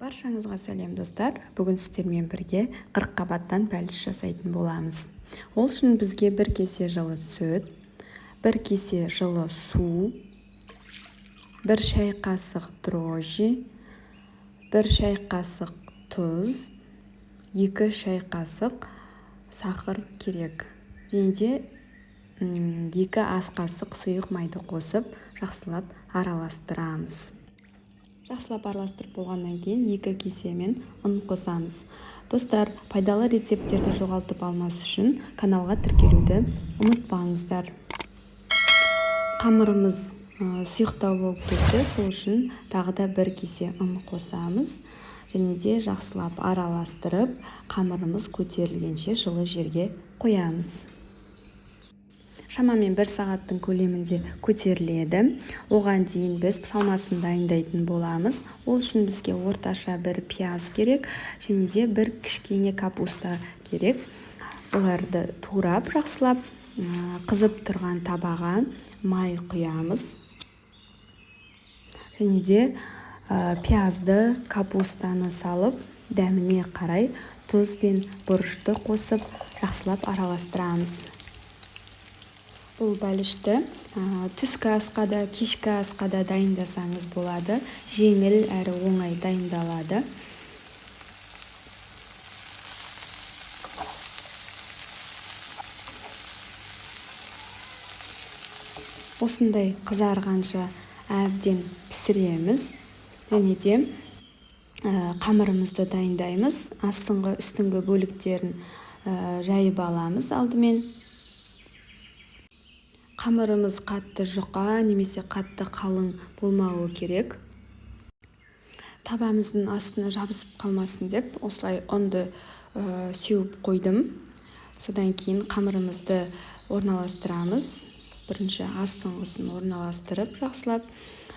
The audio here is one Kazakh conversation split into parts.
Баршаңызға сәлем достар. Бүгін сіздермен бірге 40 қабаттан пәліш жасайтын боламыз. Ол үшін бізге 1 кесе жылы сүт, 1 кесе жылы су, 1 шай қасық дрожжи, 1 шай қасық тұз, 2 шай қасық сахар керек. Және де 2 ас қасық сұйық майды қосып, жақсылап араластырамыз. Жақсылап араластырып болғаннан кейін 2 кесемен ұн қосамыз. Достар, пайдалы рецепттерді жоғалтып алмас үшін каналға тіркелуді ұмытпаңыздар. Қамырымыз сұйықтау болып кетті, сол үшін тағы да 1 кесе ұн қосамыз. Және де жақсылап араластырып, қамырымыз көтерілгенше жылы жерге қоямыз. Шамамен 1 сағаттың көлемінде көтеріледі. Оған дейін біз салмасын дайындайтын боламыз. Ол үшін бізге орташа 1 пияз керек, және де 1 кішкене капуста керек. Оларды турап, жақсылап қызып тұрған табаға май құямыз. Және де пиязды, капустаны салып, дәміне қарай тұз бен бұрышты қосып, жақсылап араластырамыз. Бұл бәлішті түскі асқа да, кешкі асқа да дайындасаңыз болады. Жеңіл әрі оңай дайындалады. Осындай қызарғанша әбден пісіреміз. Және де қамырымызды дайындаймыз. Астыңғы үстіңгі бөліктерін жайып аламыз алдымен. Қамырымыз қатты жұқа немесе қатты қалың болмауы керек. Табамыздың астына жабысып қалмасын деп, осылай ұнды сеуіп қойдым. Содан кейін қамырымызды орналастырамыз. Бірінші астыңғысын орналастырып, жақсылап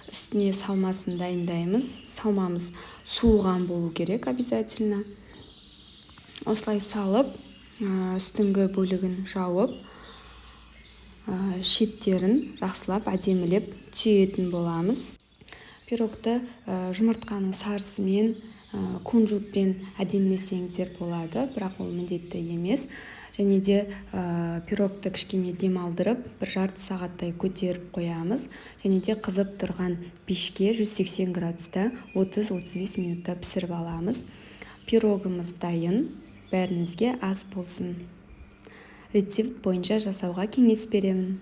үстіне салмасын дайындаймыз. Салмамыз суыған болу керек обязательно. Осылай салып, үстіңгі бөлігін жауып, шеттерін жақсылап әдемілеп түйетін боламыз. Пирогты жұмыртқаның сарысымен, кунжутпен әдемілесеңіздер болады, бірақ ол міндетті емес. Және де пирогты кішкене демалдырып, 1 жарты сағаттай көтеріп қоямыз. Және де қызып тұрған пешке 180 градуста 30-35 минутта пісіріп аламыз. Пирогымыз дайын, бәріңізге ас болсын. Рецепт бойынша жасауға кеңес беремін.